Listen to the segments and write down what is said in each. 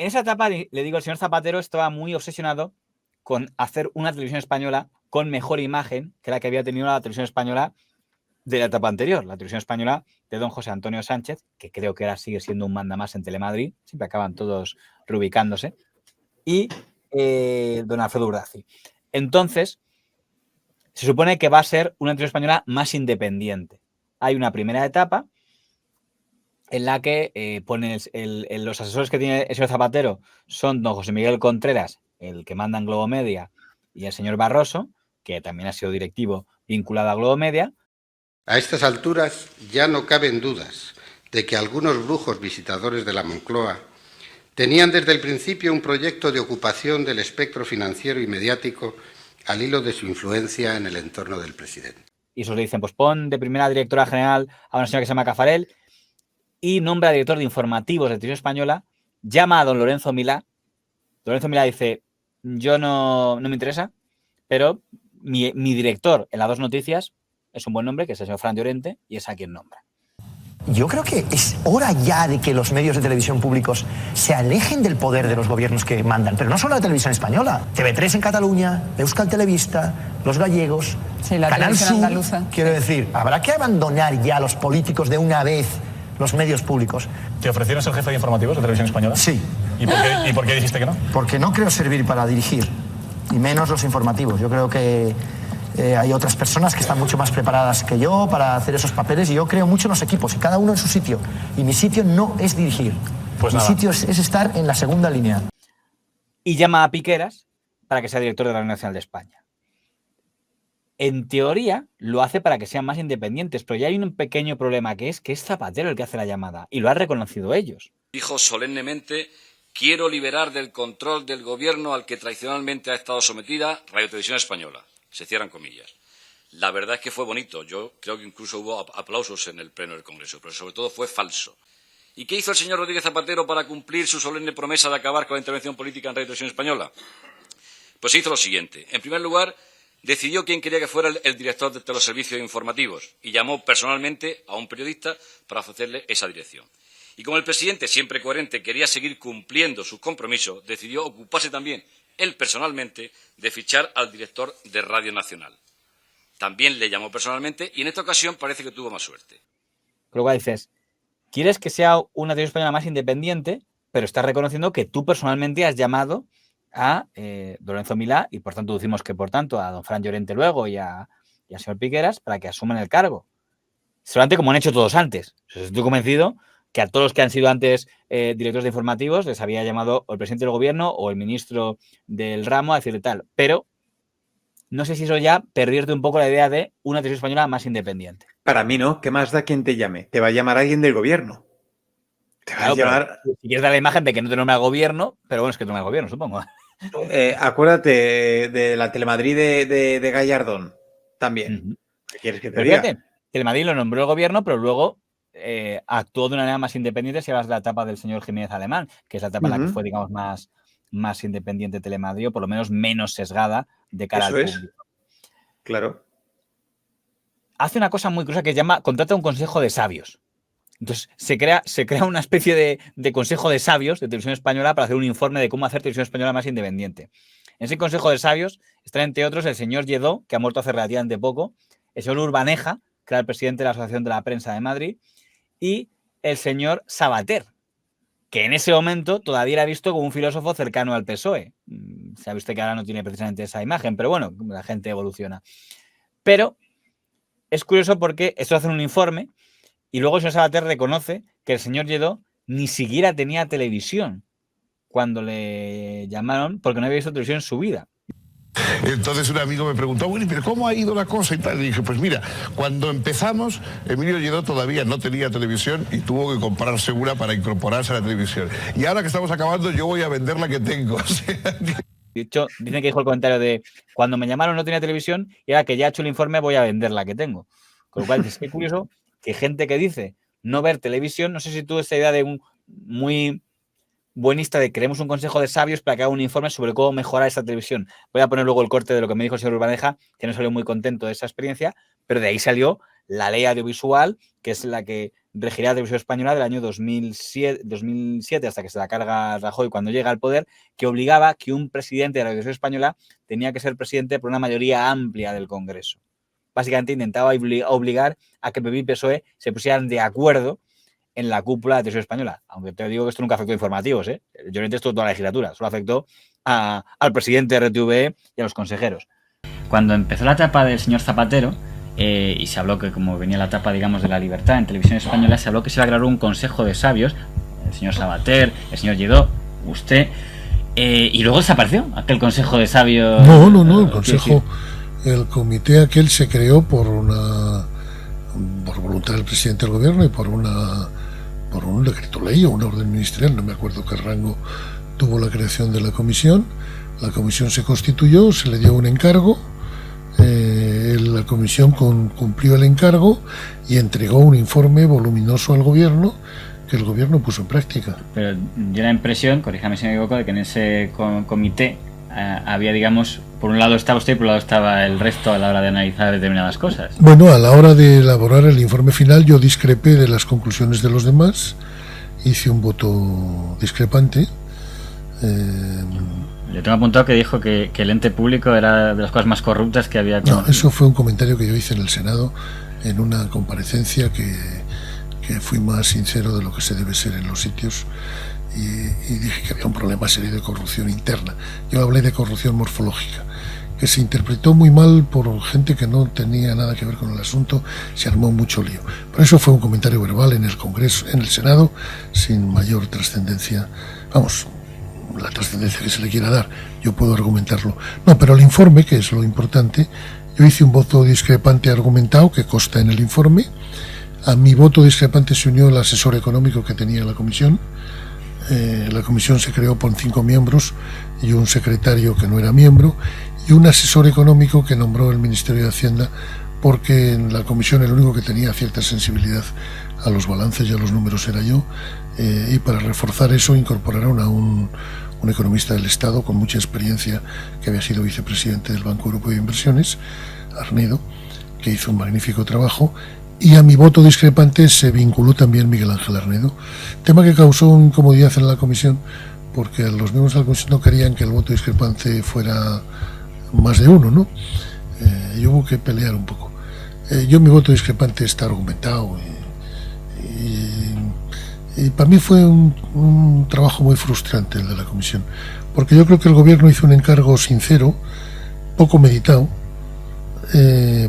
esa etapa, le digo, el señor Zapatero estaba muy obsesionado con hacer una televisión española con mejor imagen que la que había tenido la televisión española de la etapa anterior, la televisión española de don José Antonio Sánchez, que creo que ahora sigue siendo un mandamás en Telemadrid, siempre acaban todos reubicándose, y don Alfredo Urdaci. Entonces, se supone que va a ser una televisión española más independiente. Hay una primera etapa en la que ponen los asesores que tiene el señor Zapatero son don José Miguel Contreras, el que manda en Globo Media, y el señor Barroso, que también ha sido directivo vinculado a Globo Media. A estas alturas ya no caben dudas de que algunos brujos visitadores de la Moncloa tenían desde el principio un proyecto de ocupación del espectro financiero y mediático al hilo de su influencia en el entorno del presidente. Y eso le dicen, pues pon de primera directora general a una señora que se llama Cafarel y nombra director de informativos de Televisión Española, llama a don Lorenzo Milá. Lorenzo Milá dice, yo no me interesa, pero mi director en las dos noticias es un buen nombre, que es el señor Fran Llorente, y es a quien nombra. Yo creo que es hora ya de que los medios de televisión públicos se alejen del poder de los gobiernos que mandan, pero no solo la televisión española, TV3 en Cataluña, Euskal Televista, los gallegos, sí, la Canal Sur, andaluza. Quiero decir, habrá que abandonar ya los políticos de una vez los medios públicos. ¿Te ofrecieron ser jefe de informativos de Televisión Española? Sí. ¿Y por qué dijiste que no? Porque no creo servir para dirigir, y menos los informativos. Yo creo que hay otras personas que están mucho más preparadas que yo para hacer esos papeles y yo creo mucho en los equipos y cada uno en su sitio. Y mi sitio no es dirigir. Pues mi nada. sitio es estar en la segunda línea. Y llama a Piqueras para que sea director de la Radio Nacional de España. En teoría lo hace para que sean más independientes, pero ya hay un pequeño problema, que es Zapatero el que hace la llamada y lo han reconocido ellos. Dijo solemnemente: quiero liberar del control del gobierno al que tradicionalmente ha estado sometida Radio Televisión Española. Se cierran comillas. La verdad es que fue bonito. Yo creo que incluso hubo aplausos en el pleno del Congreso, pero sobre todo fue falso. ¿Y qué hizo el señor Rodríguez Zapatero para cumplir su solemne promesa de acabar con la intervención política en Radio Televisión Española? Pues hizo lo siguiente. En primer lugar, decidió quién quería que fuera el director de los servicios informativos y llamó personalmente a un periodista para ofrecerle esa dirección. Y como el presidente, siempre coherente, quería seguir cumpliendo sus compromisos, decidió ocuparse también él personalmente de fichar al director de Radio Nacional. También le llamó personalmente y en esta ocasión parece que tuvo más suerte. Con lo cual dices, quieres que sea una televisión española más independiente, pero estás reconociendo que tú personalmente has llamado a Lorenzo Milá y por tanto decimos que por tanto a don Fran Llorente luego y al señor Piqueras para que asuman el cargo. Solamente como han hecho todos antes. Estoy convencido que a todos los que han sido antes directores de informativos les había llamado o el presidente del gobierno o el ministro del ramo a decirle tal. Pero no sé si eso ya perdierte un poco la idea de una televisión española más independiente. Para mí no. ¿Qué más da quien te llame? Te va a llamar alguien del gobierno. Te va a llamar... Si quieres dar la imagen de que no te nombra el gobierno, pero bueno, es que te nombra el gobierno, supongo. Acuérdate de la Telemadrid de Gallardón también. ¿Qué quieres que te diga? Fíjate, Telemadrid lo nombró el gobierno, pero luego actuó de una manera más independiente si hablas de la etapa del señor Jiménez Alemán, que es la etapa en la que fue, digamos, más independiente Telemadrid, o por lo menos menos sesgada de cara al público. Claro. Hace una cosa muy curiosa que contrata un consejo de sabios. Entonces se crea una especie de consejo de sabios de Televisión Española para hacer un informe de cómo hacer Televisión Española más independiente. En ese consejo de sabios están, entre otros, el señor Lledó, que ha muerto hace relativamente poco, el señor Urbaneja, que era el presidente de la Asociación de la Prensa de Madrid, y el señor Sabater, que en ese momento todavía era visto como un filósofo cercano al PSOE. Sabe usted que ahora no tiene precisamente esa imagen, pero bueno, la gente evoluciona. Pero es curioso porque esto hacen un informe y luego el señor Sabater reconoce que el señor Lledó ni siquiera tenía televisión cuando le llamaron porque no había visto televisión en su vida. Entonces un amigo me preguntó, bueno, pero ¿cómo ha ido la cosa y tal? Y dije, pues mira, cuando empezamos, Emilio Lledó todavía no tenía televisión y tuvo que comprar Segura para incorporarse a la televisión. Y ahora que estamos acabando, yo voy a vender la que tengo. O sea, de hecho, dicen que dijo el comentario de cuando me llamaron no tenía televisión y ahora que ya he hecho el informe voy a vender la que tengo. Con lo cual, es que curioso que gente que dice no ver televisión, no sé si tú esta idea de un muy buenista de queremos un consejo de sabios para que haga un informe sobre cómo mejorar esta televisión. Voy a poner luego el corte de lo que me dijo el señor Urbaneja, que no salió muy contento de esa experiencia, pero de ahí salió la ley audiovisual, que es la que regirá la televisión española del año 2007 hasta que se la carga Rajoy cuando llega al poder, que obligaba que un presidente de la televisión española tenía que ser presidente por una mayoría amplia del Congreso. Básicamente intentaba obligar a que PP y PSOE se pusieran de acuerdo en la cúpula de la televisión española. Aunque te digo que esto nunca afectó a informativos, ¿eh? Yo no esto toda la legislatura, solo afectó al presidente de RTVE y a los consejeros. Cuando empezó la etapa del señor Zapatero, y se habló que como venía la etapa, digamos, de la libertad en televisión española, se habló que se iba a crear un consejo de sabios, el señor Sabater, el señor Lledó, usted, y luego desapareció aquel consejo de sabios. No, el consejo, el comité aquel se creó por voluntad del presidente del gobierno y por un decreto ley o una orden ministerial, no me acuerdo qué rango tuvo la creación de la comisión. La comisión se constituyó, se le dio un encargo, la comisión cumplió el encargo y entregó un informe voluminoso al gobierno que el gobierno puso en práctica. Pero yo la impresión, corríjame si me equivoco, de que en ese comité había, digamos, por un lado estaba usted y por un lado estaba el resto a la hora de analizar determinadas cosas. Bueno, a la hora de elaborar el informe final yo discrepé de las conclusiones de los demás, hice un voto discrepante. Yo tengo apuntado que dijo que el ente público era de las cosas más corruptas que había. No, eso fue un comentario que yo hice en el Senado en una comparecencia que fui más sincero de lo que se debe ser en los sitios y dije que había un problema serio de corrupción interna. Yo hablé de corrupción morfológica, que se interpretó muy mal por gente que no tenía nada que ver con el asunto, se armó mucho lío. Pero eso fue un comentario verbal en el Congreso, en el Senado, sin mayor trascendencia. Vamos, la trascendencia que se le quiera dar, yo puedo argumentarlo. No, pero el informe, que es lo importante, yo hice un voto discrepante argumentado, que consta en el informe. A mi voto discrepante se unió el asesor económico que tenía la comisión. La comisión se creó por 5 miembros y un secretario que no era miembro y un asesor económico que nombró el Ministerio de Hacienda, porque en la comisión el único que tenía cierta sensibilidad a los balances y a los números era yo, y para reforzar eso incorporaron a un economista del Estado con mucha experiencia, que había sido vicepresidente del Banco Europeo de Inversiones, Arnedo, que hizo un magnífico trabajo. Y a mi voto discrepante se vinculó también Miguel Ángel Arnedo, tema que causó incomodidad en la comisión, porque los miembros de la comisión no querían que el voto discrepante fuera más de uno, ¿no? Y hubo que pelear un poco. Yo mi voto discrepante está argumentado y para mí fue un trabajo muy frustrante el de la comisión, porque yo creo que el gobierno hizo un encargo sincero, poco meditado,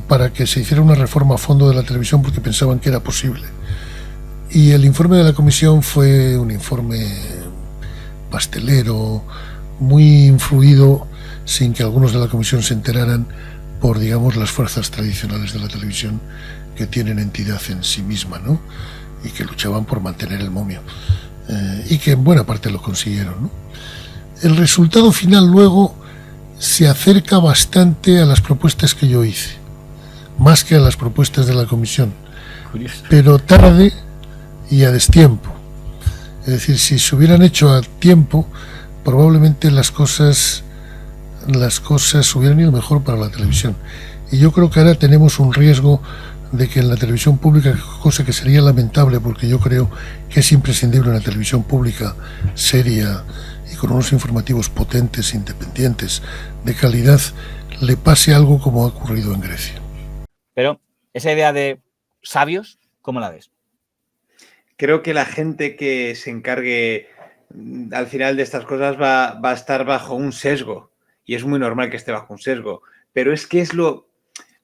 para que se hiciera una reforma a fondo de la televisión, porque pensaban que era posible. Y el informe de la comisión fue un informe pastelero, muy influido, sin que algunos de la comisión se enteraran, por, digamos, las fuerzas tradicionales de la televisión, que tienen entidad en sí misma, ¿no? Y que luchaban por mantener el momio, y que en buena parte lo consiguieron, ¿no? El resultado final luego se acerca bastante a las propuestas que yo hice, más que a las propuestas de la comisión. Curioso. Pero tarde y a destiempo. Es decir, si se hubieran hecho a tiempo, probablemente las cosas hubieran ido mejor para la televisión. Y yo creo que ahora tenemos un riesgo de que en la televisión pública, cosa que sería lamentable, porque yo creo que es imprescindible una televisión pública seria y con unos informativos potentes, independientes, de calidad, le pase algo como ha ocurrido en Grecia. Pero esa idea de sabios, ¿cómo la ves? Creo que la gente que se encargue al final de estas cosas va a estar bajo un sesgo, y es muy normal que esté bajo un sesgo, pero es que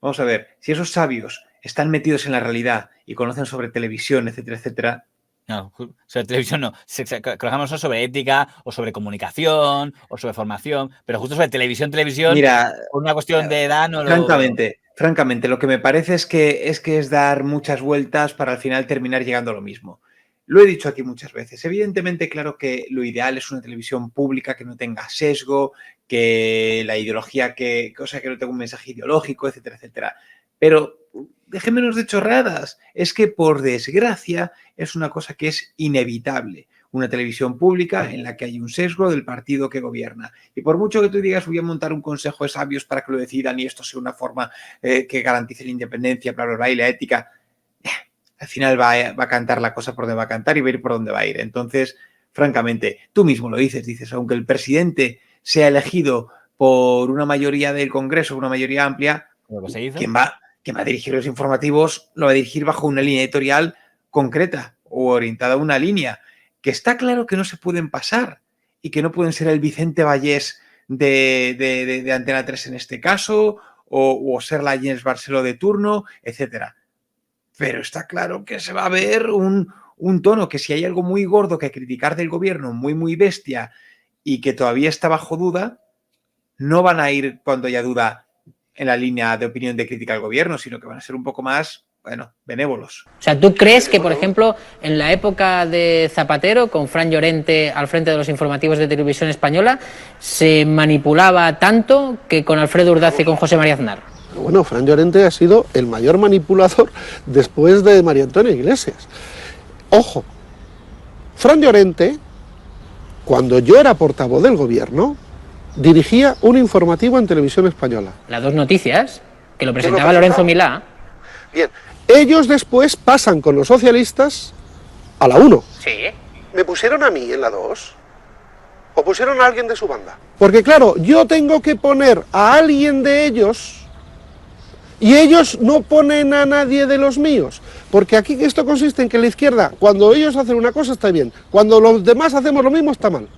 vamos a ver, si esos sabios están metidos en la realidad y conocen sobre televisión, etcétera, etcétera. No, sobre televisión no. Trabajamos sobre ética o sobre comunicación o sobre formación, pero justo sobre televisión, mira, por una cuestión de edad no Francamente, lo que me parece es que es dar muchas vueltas para al final terminar llegando a lo mismo. Lo he dicho aquí muchas veces. Evidentemente, claro que lo ideal es una televisión pública que no tenga sesgo, que la ideología, que no tenga un mensaje ideológico, etcétera, etcétera. Pero dejémonos de chorradas. Es que, por desgracia, es una cosa que es inevitable. una televisión pública en la que hay un sesgo del partido que gobierna. Y por mucho que tú digas voy a montar un consejo de sabios para que lo decidan y esto sea una forma que garantice la independencia, bla, bla, bla, y la ética, al final va a cantar la cosa por donde va a cantar y va a ir por donde va a ir. Entonces, francamente, tú mismo lo dices, aunque el presidente sea elegido por una mayoría del Congreso, una mayoría amplia, quien va a dirigir los informativos lo va a dirigir bajo una línea editorial concreta o orientada a una línea que está claro que no se pueden pasar y que no pueden ser el Vicente Vallés de Antena 3 en este caso o ser la Jens Barceló de turno, etcétera. Pero está claro que se va a ver un tono que si hay algo muy gordo que criticar del gobierno, muy, muy bestia y que todavía está bajo duda, no van a ir cuando haya duda en la línea de opinión de crítica al gobierno, sino que van a ser un poco más, benévolos. O sea, ¿tú crees que, por ejemplo, en la época de Zapatero, con Fran Llorente al frente de los informativos de Televisión Española, se manipulaba tanto que con Alfredo Urdace y con José María Aznar? Bueno, Fran Llorente ha sido el mayor manipulador después de María Antonia Iglesias. Ojo, Fran Llorente, cuando yo era portavoz del gobierno, dirigía un informativo en Televisión Española. Las Dos Noticias, que lo presentaba Lorenzo Milá. Bien, ellos después pasan con los socialistas a la 1. Sí. ¿Me pusieron a mí en la 2? ¿O pusieron a alguien de su banda? Porque claro, yo tengo que poner a alguien de ellos y ellos no ponen a nadie de los míos. Porque aquí esto consiste en que la izquierda, cuando ellos hacen una cosa está bien, cuando los demás hacemos lo mismo está mal.